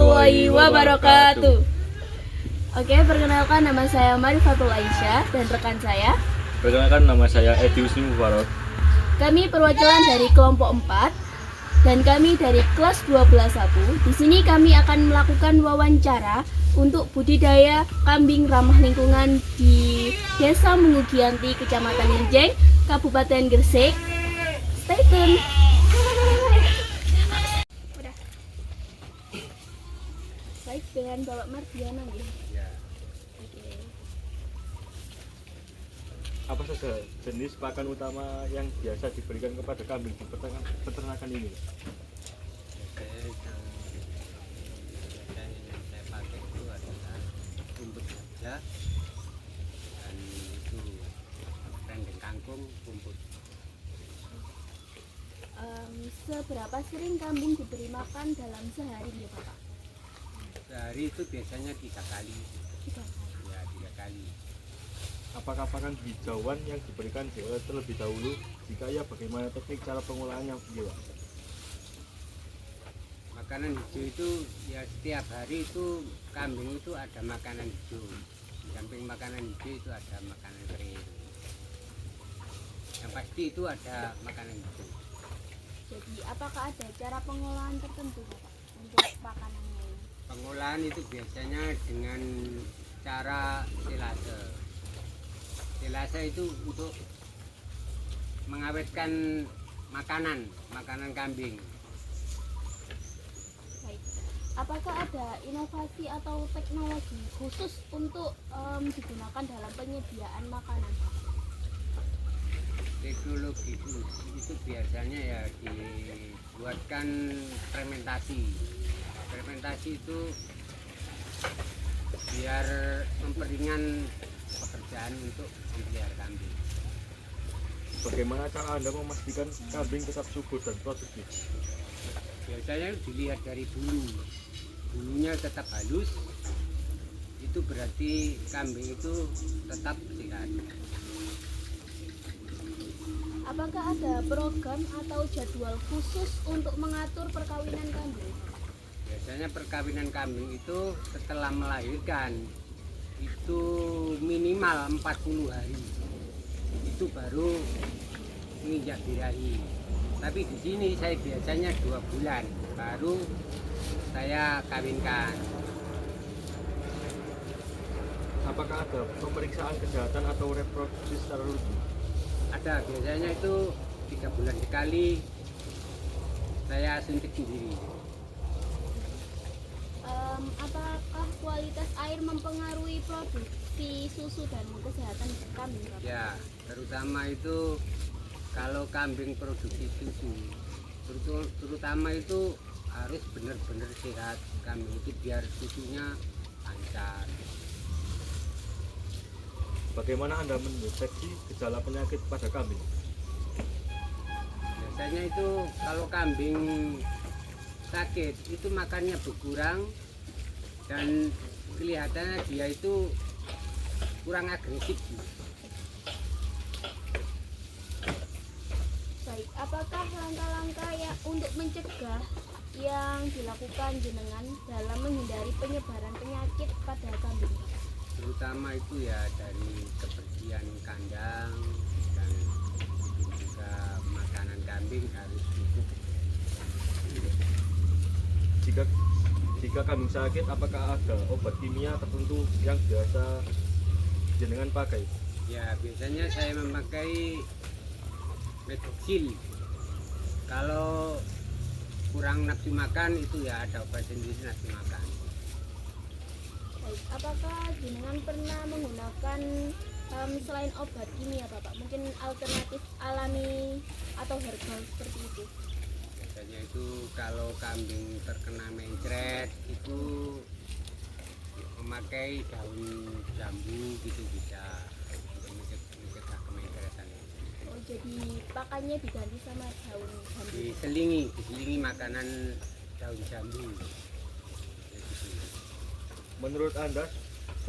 warahmatullahi wabarakatuh. Oke, perkenalkan nama saya Marifatul Aisyah dan rekan saya. Perkenalkan nama saya Edi Husni Mufarod. Kami perwakilan dari kelompok 4 dan kami dari kelas 12-1. Di sini kami akan melakukan wawancara untuk budidaya kambing ramah lingkungan di Desa Mungugianti, Kecamatan Injeng, Kabupaten Gresik. Stay tune. Udah. Baik, dengan Bapak Mardiana ya. Ya. Oke. Apa saja jenis pakan utama yang biasa diberikan kepada kambing di peternakan ini? Biasanya yang saya pakai itu adalah rumput gajah dan itu rendeng kangkung rumput. Seberapa sering kambing diberi makan dalam sehari ya Bapak? Sehari itu biasanya 3 kali. 3 kali. Ya 3 kali. Apakah pakan hijauan yang diberikan diolah terlebih dahulu? Jika ya, bagaimana teknik cara pengolahannya? Gila. Makanan hijau itu ya setiap hari itu kambing itu ada makanan hijau. Di samping makanan hijau itu ada makanan kering. Yang pasti itu ada makanan hijau. Jadi apakah ada cara pengolahan tertentu Bapak untuk makanannya ini? Pengolahan itu biasanya dengan cara silase. Silase itu untuk mengawetkan makanan kambing. Baik. Apakah ada inovasi atau teknologi khusus untuk digunakan dalam penyediaan makanan Bapak? Teknologi itu biasanya ya dibuatkan fermentasi. Fermentasi itu biar memperingan pekerjaan untuk memelihara kambing. Bagaimana cara Anda memastikan kambing tetap subur dan produktif? Biasanya dilihat dari bulu. Bulunya tetap halus, itu berarti kambing itu tetap sehat. Apakah ada program atau jadwal khusus untuk mengatur perkawinan kambing? Biasanya perkawinan kambing itu setelah melahirkan itu minimal 40 hari. Itu baru menginjak birahi. Tapi di sini saya biasanya 2 bulan baru saya kawinkan. Apakah ada pemeriksaan kesehatan atau reproduksi secara rutin? Ada, biasanya itu 3 bulan sekali saya suntik sendiri. Apakah kualitas air mempengaruhi produksi susu dan kesehatan kambing Bapak? Ya, terutama itu kalau kambing produksi susu, terutama itu harus benar-benar sehat kambing itu biar susunya lancar. Bagaimana Anda mendeteksi gejala penyakit pada kambing? Biasanya itu kalau kambing sakit itu makannya berkurang dan kelihatannya dia itu kurang agresif. Baik, apakah langkah-langkah yang untuk mencegah yang dilakukan jenengan dalam menghindari penyebaran penyakit pada kambing? Terutama itu ya dari kebersihan kandang dan juga makanan kambing harus cukup. Jika kambing sakit, apakah ada obat kimia tertentu yang biasa jenengan pakai? Ya biasanya saya memakai Medoksil. Kalau kurang nafsu makan itu ya ada obat sendiri nafsu makan. Baik, apakah jenengan pernah menggunakan selain obat kimia Bapak, mungkin alternatif alami atau herbal seperti itu? Biasanya itu kalau kambing terkena mencret itu memakai daun jambu gitu bisa untuk mencegah kemencretan. Oh, jadi pakannya diganti sama daun jambu. Diselingi makanan daun jambu. Menurut Anda,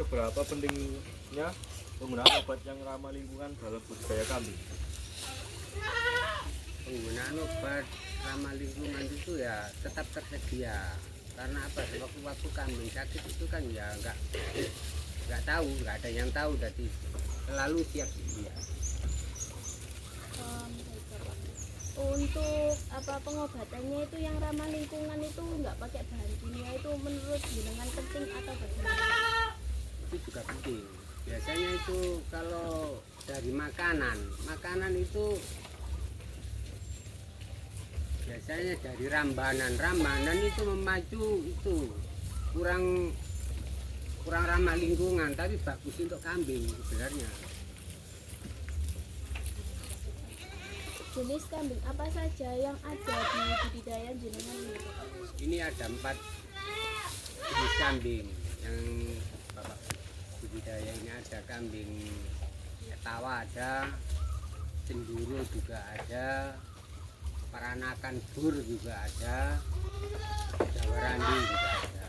seberapa pentingnya penggunaan obat yang ramah lingkungan dalam budidaya kambing? Penggunaan obat ramah lingkungan itu ya tetap tersedia. Karena apa? Waktu kambing sakit itu kan ya nggak tahu, nggak ada yang tahu, jadi selalu siap sedia. Baik, Bapak. Untuk apa pengobatannya itu yang ramah lingkungan itu nggak pakai bahan kimia itu menurut jenengan penting atau bagaimana? Itu juga penting. Biasanya itu kalau dari makanan itu biasanya dari rambanan itu memacu itu kurang ramah lingkungan, tapi bagus untuk kambing sebenarnya. Jenis kambing apa saja yang ada di budidaya jenengan ini, Bapak? Ini ada 4 jenis kambing yang Bapak budidaya ini. Ada kambing tawa, ada cenduru juga ada, peranakan bur juga ada, Jawa Randi juga ada.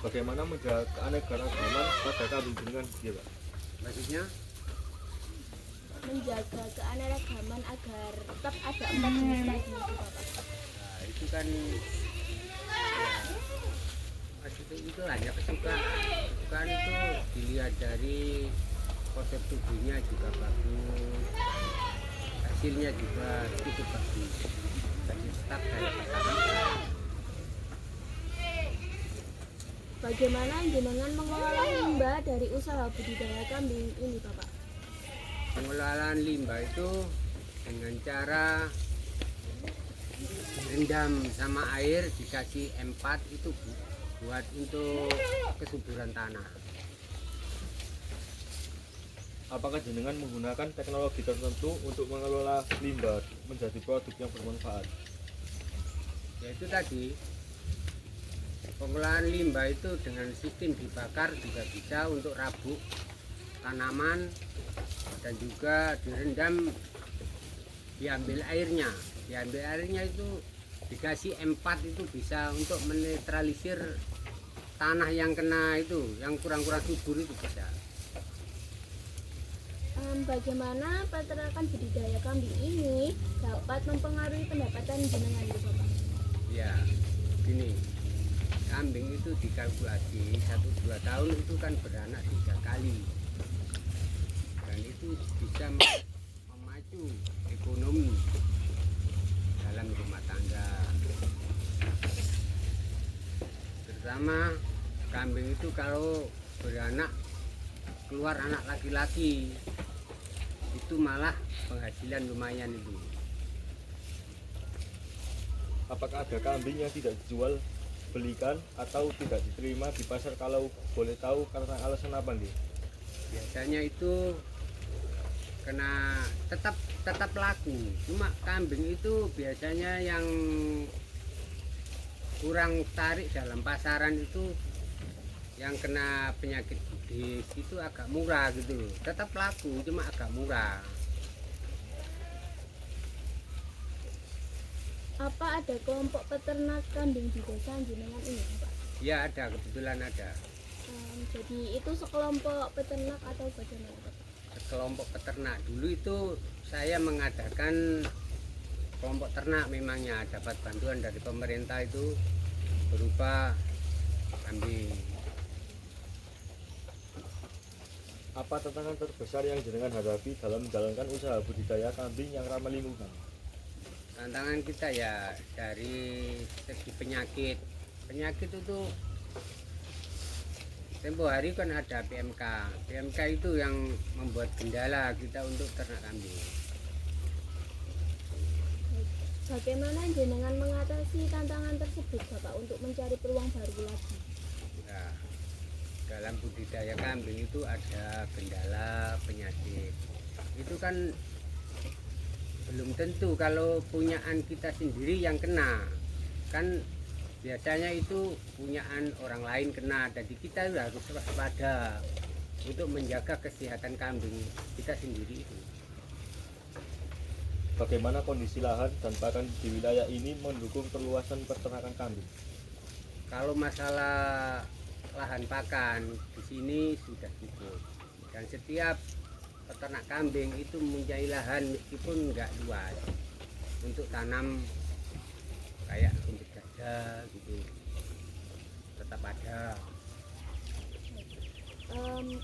Bagaimana menjaga keanekaragaman pada kambing jenengan ya Pak? Maksudnya Menjaga keanekaragaman agar tetap ada 4 jenis tadi itu, Bapak. nah, itu kan ya, maksudnya itu hanya kesukaan. Kesukaan itu dilihat dari konsep tubuhnya juga bagus, hasilnya juga cukup bagus, jadi tetap saya pertahankan. Bagaimana jenengan mengelola limbah dari usaha budidaya kambing ini, Bapak? Pengelolaan limbah itu dengan cara rendam sama air, dikasih M4 itu buat untuk kesuburan tanah. Apakah jenengan menggunakan teknologi tertentu untuk mengelola limbah menjadi produk yang bermanfaat? Yaitu tadi pengelolaan limbah itu dengan sistem dibakar juga bisa untuk rabuk tanaman, dan juga direndam, diambil airnya itu dikasih M4 itu bisa untuk menetralisir tanah yang kena itu, yang kurang-kurang subur itu bisa. Bagaimana peternakan budidaya kambing ini dapat mempengaruhi pendapatan jenengan, Bapak? Ya, gini, kambing itu dikalkulasi 1-2 tahun itu kan beranak 3 kali, dan itu bisa memacu ekonomi dalam rumah tangga. Terutama kambing itu kalau beranak, keluar anak laki-laki, itu malah penghasilan lumayan itu. Apakah ada kambing yang tidak dijual belikan atau tidak diterima di pasar, kalau boleh tahu karena alasan apa nih? Biasanya itu kena tetap laku, cuma kambing itu biasanya yang kurang tarik dalam pasaran itu, yang kena penyakit gudis itu agak murah gitu loh. Tetap laku cuma agak murah. Apa ada kelompok peternak kambing di desa jenengan ini, Bapak? Ya ada, kebetulan ada Jadi itu sekelompok peternak atau bagaimana, Bapak? kelompok peternak. Dulu itu saya mengadakan kelompok ternak, memangnya dapat bantuan dari pemerintah itu berupa kambing. Apa tantangan terbesar yang jenengan hadapi dalam menjalankan usaha budidaya kambing yang ramah lingkungan? Tantangan kita ya dari segi penyakit itu tempo hari kan ada PMK itu yang membuat kendala kita untuk ternak kambing. Bagaimana jenengan mengatasi tantangan tersebut, Bapak, untuk mencari peluang baru lagi? Nah, dalam budidaya kambing itu ada kendala penyakit. Itu kan belum tentu kalau punyaan kita sendiri yang kena. Kan biasanya itu punyaan orang lain kena, jadi kita harus waspada untuk menjaga kesehatan kambing kita sendiri itu. Bagaimana kondisi lahan dan pakan di wilayah ini mendukung perluasan peternakan kambing? Kalau masalah lahan pakan di sini sudah cukup, dan setiap peternak kambing itu mempunyai lahan meskipun nggak luas untuk tanam ada gitu, tetap ada.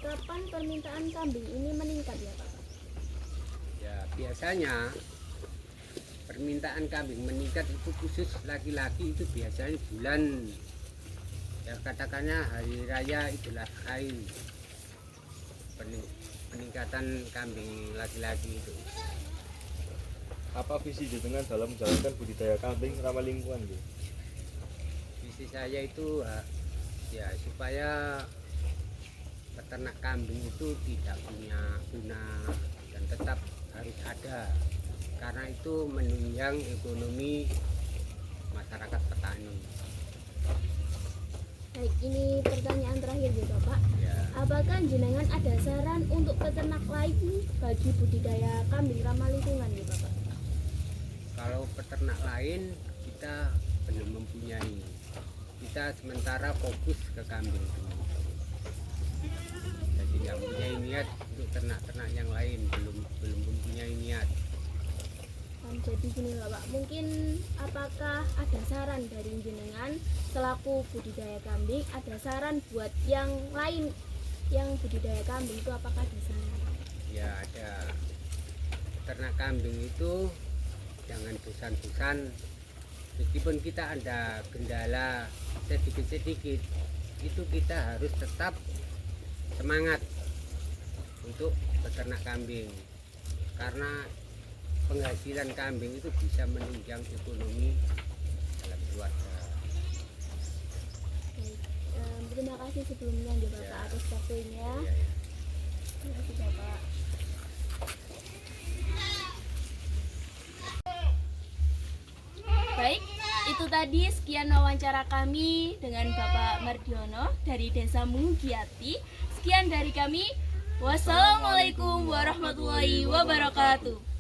Kapan permintaan kambing ini meningkat ya Pak? Ya biasanya permintaan kambing meningkat itu khusus laki-laki itu biasanya bulan, ya katakannya hari raya Idul Adha, peningkatan kambing laki-laki itu. Apa visi jenengan dalam menjalankan budidaya kambing ramah lingkungan Bu? Visi saya itu ya supaya peternak kambing itu tidak punya guna dan tetap harus ada, karena itu menunjang ekonomi masyarakat petani. Baik, ini pertanyaan terakhir ya Bapak. Ya, Apakah jenengan ada saran untuk peternak lain bagi budidaya kambing ramah lingkungan ya Bapak? kalau peternak lain kita belum mempunyai, kita sementara fokus ke kambing dulu. Jadi nggak mempunyai niat untuk ternak-ternak yang lain, belum mempunyai niat. Jadi gini Bapak, mungkin apakah ada saran dari jenengan selaku budidaya kambing, ada saran buat yang lain yang budidaya kambing itu apakah ada saran? Ya ada, ternak kambing itu jangan bosan-bosan, meskipun kita ada kendala sedikit-sedikit, itu kita harus tetap semangat untuk beternak kambing, karena penghasilan kambing itu bisa menunjang ekonomi dalam keluarga. Baik, terima kasih sebelumnya ya Bapak Ya. atas waktunya. Ya, ya. Terima kasih Bapak. Baik, itu tadi sekian wawancara kami dengan Bapak Mardiono dari Desa Mugiati. Sekian dari kami. Wassalamualaikum warahmatullahi wabarakatuh.